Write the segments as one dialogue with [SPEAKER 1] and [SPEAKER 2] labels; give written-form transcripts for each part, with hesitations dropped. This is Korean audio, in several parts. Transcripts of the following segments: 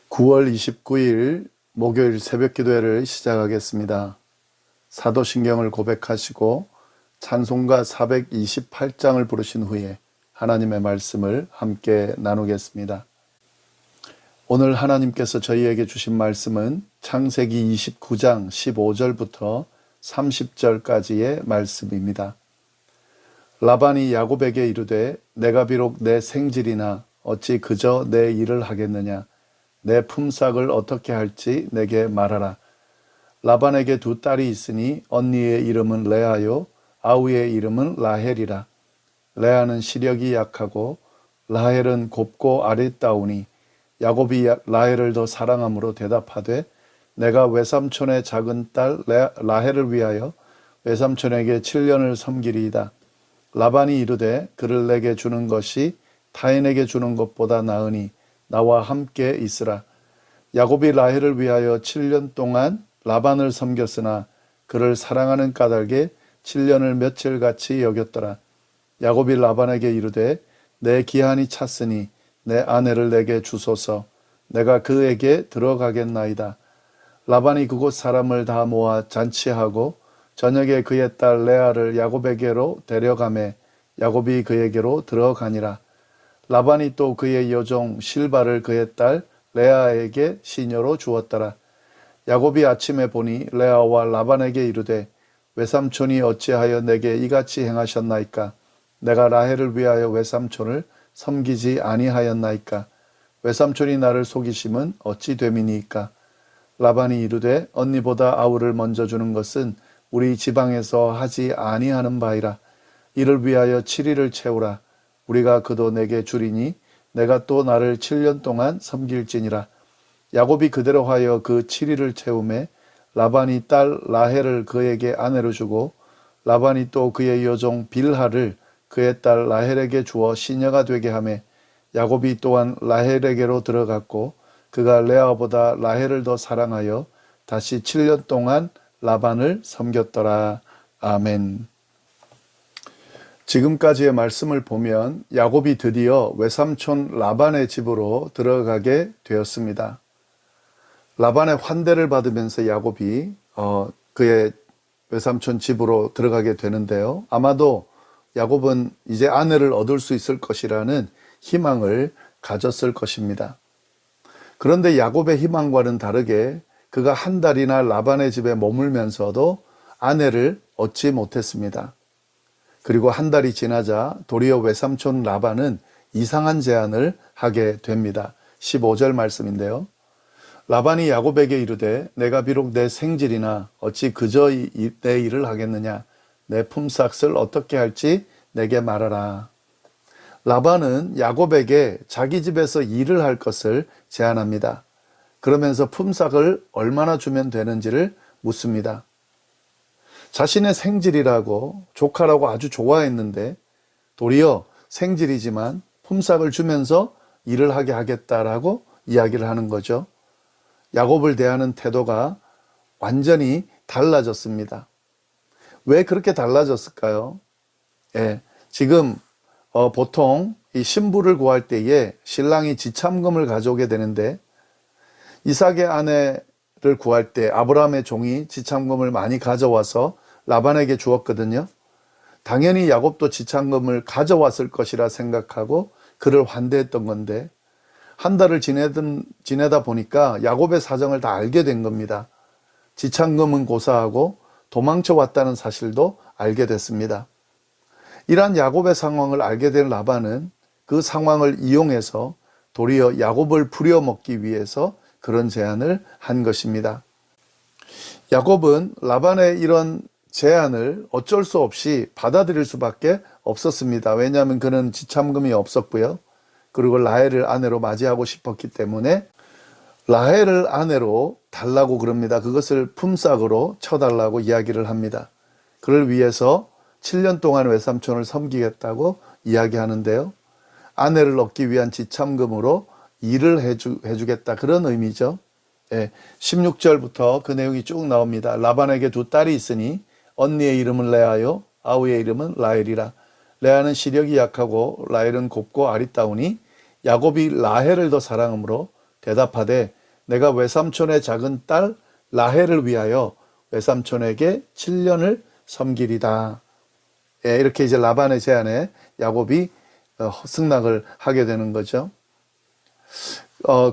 [SPEAKER 1] 9월 29일 목요일 새벽 기도회를 시작하겠습니다. 사도신경을 고백하시고 찬송가 428장을 부르신 후에 하나님의 말씀을 함께 나누겠습니다. 오늘 하나님께서 저희에게 주신 말씀은 창세기 29장 15절부터 30절까지의 말씀입니다. 라반이 야곱에게 이르되 내가 비록 내 생질이나 어찌 그저 내 일을 하겠느냐. 내 품삯을 어떻게 할지 내게 말하라. 라반에게 두 딸이 있으니 언니의 이름은 레아요 아우의 이름은 라헬이라. 레아는 시력이 약하고 라헬은 곱고 아리따우니 야곱이 라헬을 더 사랑함으로 대답하되 내가 외삼촌의 작은 딸 라헬을 위하여 외삼촌에게 7년을 섬기리이다. 라반이 이르되 그를 내게 주는 것이 타인에게 주는 것보다 나으니 나와 함께 있으라. 야곱이 라헬을 위하여 7년 동안 라반을 섬겼으나 그를 사랑하는 까닭에 7년을 며칠같이 여겼더라. 야곱이 라반에게 이르되 내 기한이 찼으니 내 아내를 내게 주소서. 내가 그에게 들어가겠나이다. 라반이 그곳 사람을 다 모아 잔치하고 저녁에 그의 딸 레아를 야곱에게로 데려가매 야곱이 그에게로 들어가니라. 라반이 또 그의 여종 실바를 그의 딸 레아에게 시녀로 주었더라. 야곱이 아침에 보니 레아와 라반에게 이르되 외삼촌이 어찌하여 내게 이같이 행하셨나이까. 내가 라헬을 위하여 외삼촌을 섬기지 아니하였나이까. 외삼촌이 나를 속이심은 어찌 됨이니이까. 라반이 이르되 언니보다 아우를 먼저 주는 것은 우리 지방에서 하지 아니하는 바이라. 이를 위하여 7일을 채우라. 우리가 그도 내게 주리니 내가 또 나를 7년 동안 섬길지니라. 야곱이 그대로 하여 그 7일을 채우매 라반이 딸 라헬을 그에게 아내로 주고 라반이 또 그의 여종 빌하를 그의 딸 라헬에게 주어 시녀가 되게 하매 야곱이 또한 라헬에게로 들어갔고 그가 레아보다 라헬을 더 사랑하여 다시 7년 동안 라반을 섬겼더라. 아멘. 지금까지의 말씀을 보면 야곱이 드디어 외삼촌 라반의 집으로 들어가게 되었습니다. 라반의 환대를 받으면서 야곱이 그의 외삼촌 집으로 들어가게 되는데요. 아마도 야곱은 이제 아내를 얻을 수 있을 것이라는 희망을 가졌을 것입니다. 그런데 야곱의 희망과는 다르게 그가 한 달이나 라반의 집에 머물면서도 아내를 얻지 못했습니다. 그리고 한 달이 지나자 도리어 외삼촌 라반은 이상한 제안을 하게 됩니다. 15절 말씀인데요. 라반이 야곱에게 이르되 내가 비록 내 생질이나 어찌 그저 내 일을 하겠느냐. 내 품삯을 어떻게 할지 내게 말하라. 라반은 야곱에게 자기 집에서 일을 할 것을 제안합니다. 그러면서 품삯을 얼마나 주면 되는지를 묻습니다. 자신의 생질이라고 조카라고 아주 좋아했는데 도리어 생질이지만 품삯을 주면서 일을 하게 하겠다라고 이야기를 하는 거죠. 야곱을 대하는 태도가 완전히 달라졌습니다. 왜 그렇게 달라졌을까요? 지금 보통 이 신부를 구할 때에 신랑이 지참금을 가져오게 되는데 이삭의 아내를 구할 때 아브라함의 종이 지참금을 많이 가져와서 라반에게 주었거든요. 당연히 야곱도 지참금을 가져왔을 것이라 생각하고 그를 환대했던 건데 한 달을 지내다 보니까 야곱의 사정을 다 알게 된 겁니다. 지참금은 고사하고 도망쳐 왔다는 사실도 알게 됐습니다. 이러한 야곱의 상황을 알게 된 라반은 그 상황을 이용해서 도리어 야곱을 부려먹기 위해서 그런 제안을 한 것입니다. 야곱은 라반의 이런 제안을 어쩔 수 없이 받아들일 수밖에 없었습니다. 왜냐하면 그는 지참금이 없었고요. 그리고 라헬을 아내로 맞이하고 싶었기 때문에 라헬을 아내로 달라고 그럽니다. 그것을 품삯으로 쳐달라고 이야기를 합니다. 그를 위해서 7년 동안 외삼촌을 섬기겠다고 이야기하는데요. 아내를 얻기 위한 지참금으로 일을 해주겠다 그런 의미죠. 16절부터 그 내용이 쭉 나옵니다. 라반에게 두 딸이 있으니 언니의 이름은 레아요 아우의 이름은 라헬이라. 레아는 시력이 약하고 라헬은 곱고 아리따우니 야곱이 라헬을 더 사랑하므로 대답하되 내가 외삼촌의 작은 딸 라헬을 위하여 외삼촌에게 7년을 섬기리다. 예, 이렇게 이제 라반의 제안에 야곱이 승낙을 하게 되는 거죠.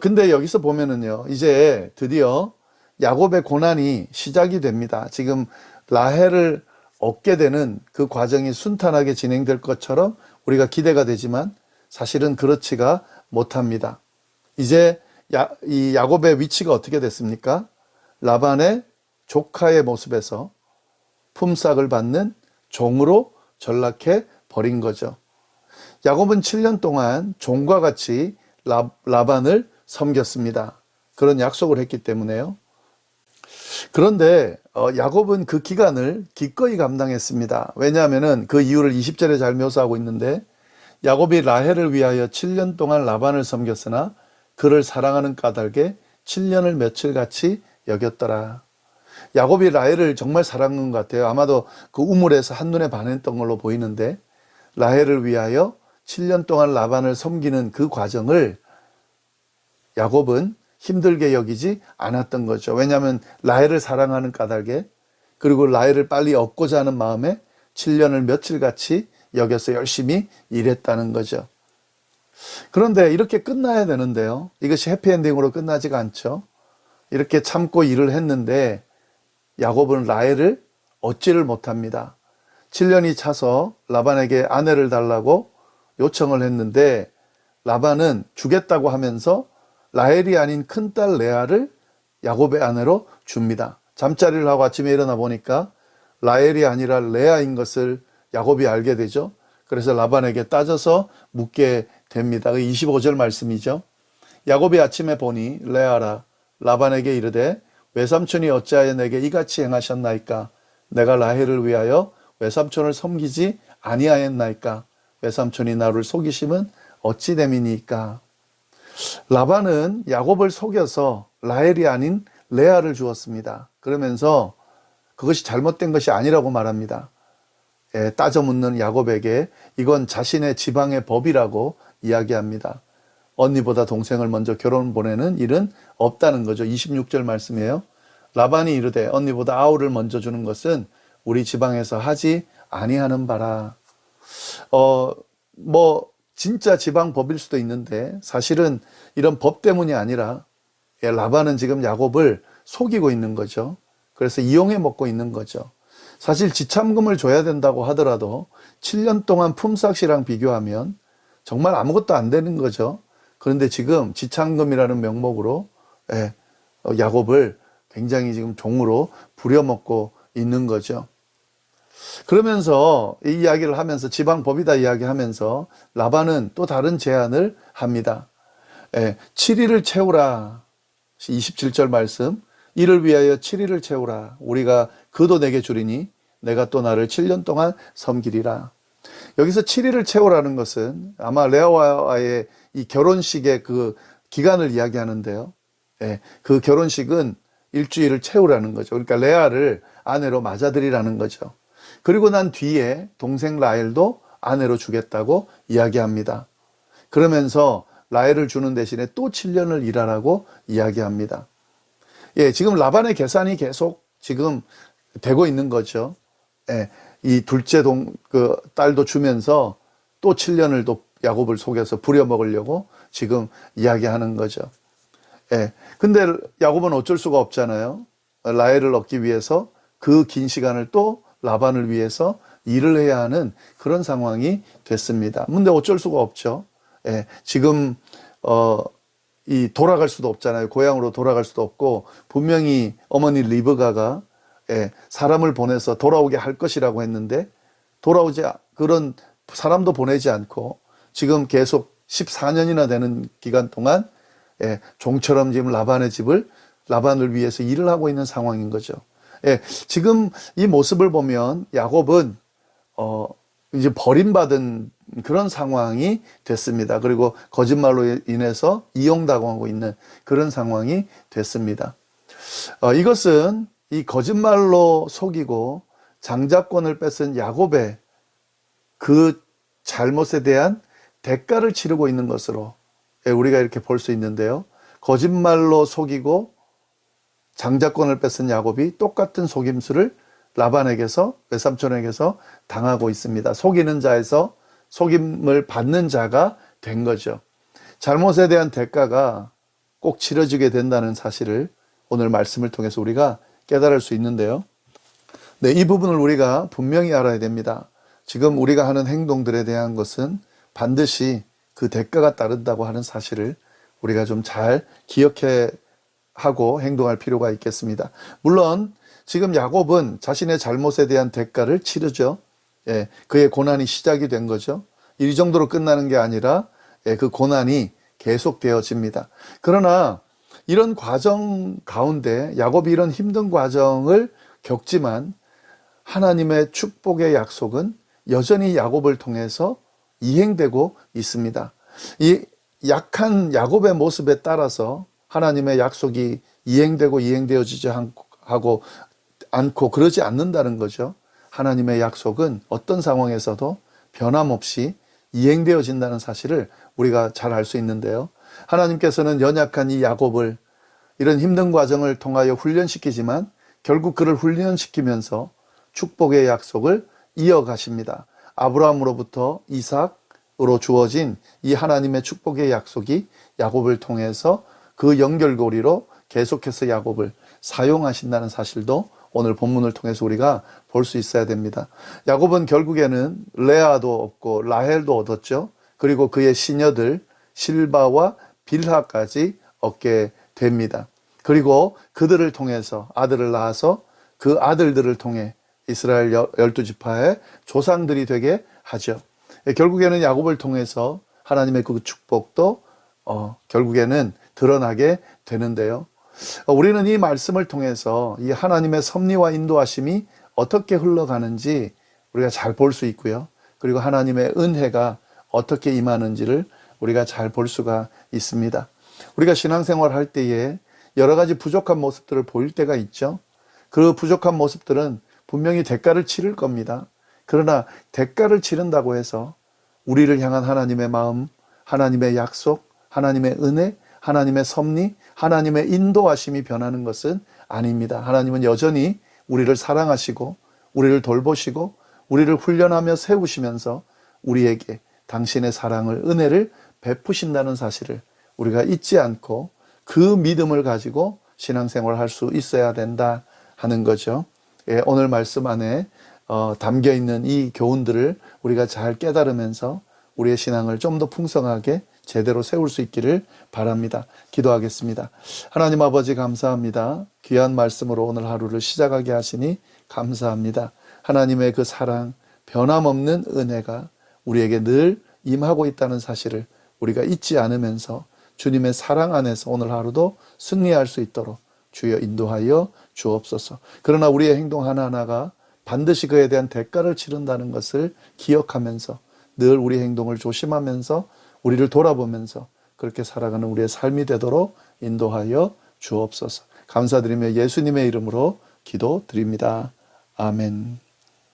[SPEAKER 1] 근데 여기서 보면은요, 이제 드디어 야곱의 고난이 시작이 됩니다. 지금 라헬을 얻게 되는 그 과정이 순탄하게 진행될 것처럼 우리가 기대가 되지만 사실은 그렇지가 못합니다. 이제 이 야곱의 위치가 어떻게 됐습니까? 라반의 조카의 모습에서 품삯을 받는 종으로 전락해 버린 거죠. 야곱은 7년 동안 종과 같이 라반을 섬겼습니다. 그런 약속을 했기 때문에요. 그런데 야곱은 그 기간을 기꺼이 감당했습니다. 왜냐하면 그 이유를 20절에 잘 묘사하고 있는데 야곱이 라헬을 위하여 7년 동안 라반을 섬겼으나 그를 사랑하는 까닭에 7년을 며칠같이 여겼더라. 야곱이 라헬을 정말 사랑한 것 같아요. 아마도 그 우물에서 한눈에 반했던 걸로 보이는데 라헬을 위하여 7년 동안 라반을 섬기는 그 과정을 야곱은 힘들게 여기지 않았던 거죠. 왜냐하면 라헬을 사랑하는 까닭에 그리고 라헬을 빨리 얻고자 하는 마음에 7년을 며칠같이 여겨서 열심히 일했다는 거죠. 그런데 이렇게 끝나야 되는데요. 이것이 해피엔딩으로 끝나지가 않죠. 이렇게 참고 일을 했는데 야곱은 라헬을 얻지를 못합니다. 7년이 차서 라반에게 아내를 달라고 요청을 했는데 라반은 주겠다고 하면서 라헬이 아닌 큰딸 레아를 야곱의 아내로 줍니다. 잠자리를 하고 아침에 일어나 보니까 라헬이 아니라 레아인 것을 야곱이 알게 되죠. 그래서 라반에게 따져서 묻게 됩니다. 25절 말씀이죠. 야곱이 아침에 보니 레아라 라반에게 이르되 외삼촌이 어찌하여 내게 이같이 행하셨나이까? 내가 라헬을 위하여 외삼촌을 섬기지 아니하였나이까? 외삼촌이 나를 속이심은 어찌 됨이니까? 라반은 야곱을 속여서 라헬이 아닌 레아를 주었습니다. 그러면서 그것이 잘못된 것이 아니라고 말합니다. 따져 묻는 야곱에게 이건 자신의 지방의 법이라고 이야기합니다. 언니보다 동생을 먼저 결혼 보내는 일은 없다는 거죠. 26절 말씀이에요. 라반이 이르되 언니보다 아우를 먼저 주는 것은 우리 지방에서 하지 아니하는 바라. 진짜 지방 법일 수도 있는데 사실은 이런 법 때문이 아니라 라반은 지금 야곱을 속이고 있는 거죠. 그래서 이용해 먹고 있는 거죠. 사실 지참금을 줘야 된다고 하더라도 7년 동안 품삯이랑 비교하면 정말 아무것도 안 되는 거죠. 그런데 지금 지참금이라는 명목으로 야곱을 굉장히 지금 종으로 부려먹고 있는 거죠. 그러면서 이 이야기를 하면서 지방법이다 이야기하면서 라반은 또 다른 제안을 합니다. 7일을 채우라. 27절 말씀. 이를 위하여 7일을 채우라. 우리가 그도 내게 주리니 내가 또 나를 7년 동안 섬기리라. 여기서 7일을 채우라는 것은 아마 레아와의 이 결혼식의 그 기간을 이야기하는데요. 그 결혼식은 일주일을 채우라는 거죠. 그러니까 레아를 아내로 맞아들이라는 거죠. 그리고 난 뒤에 동생 라헬도 아내로 주겠다고 이야기합니다. 그러면서 라헬을 주는 대신에 또 7년을 일하라고 이야기합니다. 지금 라반의 계산이 계속 지금 되고 있는 거죠. 이 둘째 딸도 주면서 또 7년을 또 야곱을 속여서 부려먹으려고 지금 이야기하는 거죠. 근데 야곱은 어쩔 수가 없잖아요. 라헬을 얻기 위해서 그 긴 시간을 또 라반을 위해서 일을 해야 하는 그런 상황이 됐습니다. 근데 어쩔 수가 없죠. 지금 돌아갈 수도 없잖아요. 고향으로 돌아갈 수도 없고 분명히 어머니 리브가가 사람을 보내서 돌아오게 할 것이라고 했는데 그런 사람도 보내지 않고 지금 계속 14년이나 되는 기간 동안 종처럼 지금 라반을 위해서 일을 하고 있는 상황인 거죠. 지금 이 모습을 보면 야곱은 이제 버림받은 그런 상황이 됐습니다. 그리고 거짓말로 인해서 이용당하고 있는 그런 상황이 됐습니다. 이것은 이 거짓말로 속이고 장자권을 뺏은 야곱의 그 잘못에 대한 대가를 치르고 있는 것으로 우리가 이렇게 볼 수 있는데요. 거짓말로 속이고 장자권을 뺏은 야곱이 똑같은 속임수를 라반에게서, 외삼촌에게서 당하고 있습니다. 속이는 자에서 속임을 받는 자가 된 거죠. 잘못에 대한 대가가 꼭 치러지게 된다는 사실을 오늘 말씀을 통해서 우리가 깨달을 수 있는데요. 네, 이 부분을 우리가 분명히 알아야 됩니다. 지금 우리가 하는 행동들에 대한 것은 반드시 그 대가가 따른다고 하는 사실을 우리가 좀 잘 기억해 하고 행동할 필요가 있겠습니다. 물론 지금 야곱은 자신의 잘못에 대한 대가를 치르죠. 예, 그의 고난이 시작이 된 거죠. 이 정도로 끝나는 게 아니라 그 고난이 계속되어집니다. 그러나 이런 과정 가운데 야곱이 이런 힘든 과정을 겪지만 하나님의 축복의 약속은 여전히 야곱을 통해서 이행되고 있습니다. 이 약한 야곱의 모습에 따라서 하나님의 약속이 이행되고 이행되어지지 않고 그러지 않는다는 거죠. 하나님의 약속은 어떤 상황에서도 변함없이 이행되어진다는 사실을 우리가 잘 알 수 있는데요. 하나님께서는 연약한 이 야곱을 이런 힘든 과정을 통하여 훈련시키지만 결국 그를 훈련시키면서 축복의 약속을 이어가십니다. 아브라함으로부터 이삭으로 주어진 이 하나님의 축복의 약속이 야곱을 통해서 그 연결고리로 계속해서 야곱을 사용하신다는 사실도 오늘 본문을 통해서 우리가 볼 수 있어야 됩니다. 야곱은 결국에는 레아도 얻고 라헬도 얻었죠. 그리고 그의 시녀들 실바와 빌하까지 얻게 됩니다. 그리고 그들을 통해서 아들을 낳아서 그 아들들을 통해 이스라엘 12지파의 조상들이 되게 하죠. 결국에는 야곱을 통해서 하나님의 그 축복도 결국에는 드러나게 되는데요. 우리는 이 말씀을 통해서 이 하나님의 섭리와 인도하심이 어떻게 흘러가는지 우리가 잘 볼 수 있고요. 그리고 하나님의 은혜가 어떻게 임하는지를 우리가 잘 볼 수가 있습니다. 우리가 신앙생활 할 때에 여러 가지 부족한 모습들을 보일 때가 있죠. 그 부족한 모습들은 분명히 대가를 치를 겁니다. 그러나 대가를 치른다고 해서 우리를 향한 하나님의 마음, 하나님의 약속, 하나님의 은혜, 하나님의 섭리, 하나님의 인도하심이 변하는 것은 아닙니다. 하나님은 여전히 우리를 사랑하시고 우리를 돌보시고 우리를 훈련하며 세우시면서 우리에게 당신의 사랑을, 은혜를 베푸신다는 사실을 우리가 잊지 않고 그 믿음을 가지고 신앙생활을 할 수 있어야 된다 하는 거죠. 예, 오늘 말씀 안에 담겨 있는 이 교훈들을 우리가 잘 깨달으면서 우리의 신앙을 좀 더 풍성하게 제대로 세울 수 있기를 바랍니다. 기도하겠습니다. 하나님 아버지 감사합니다. 귀한 말씀으로 오늘 하루를 시작하게 하시니 감사합니다. 하나님의 그 사랑, 변함없는 은혜가 우리에게 늘 임하고 있다는 사실을 우리가 잊지 않으면서 주님의 사랑 안에서 오늘 하루도 승리할 수 있도록 주여 인도하여 주옵소서. 그러나 우리의 행동 하나하나가 반드시 그에 대한 대가를 치른다는 것을 기억하면서 늘 우리 행동을 조심하면서 우리를 돌아보면서 그렇게 살아가는 우리의 삶이 되도록 인도하여 주옵소서. 감사드리며 예수님의 이름으로 기도드립니다. 아멘.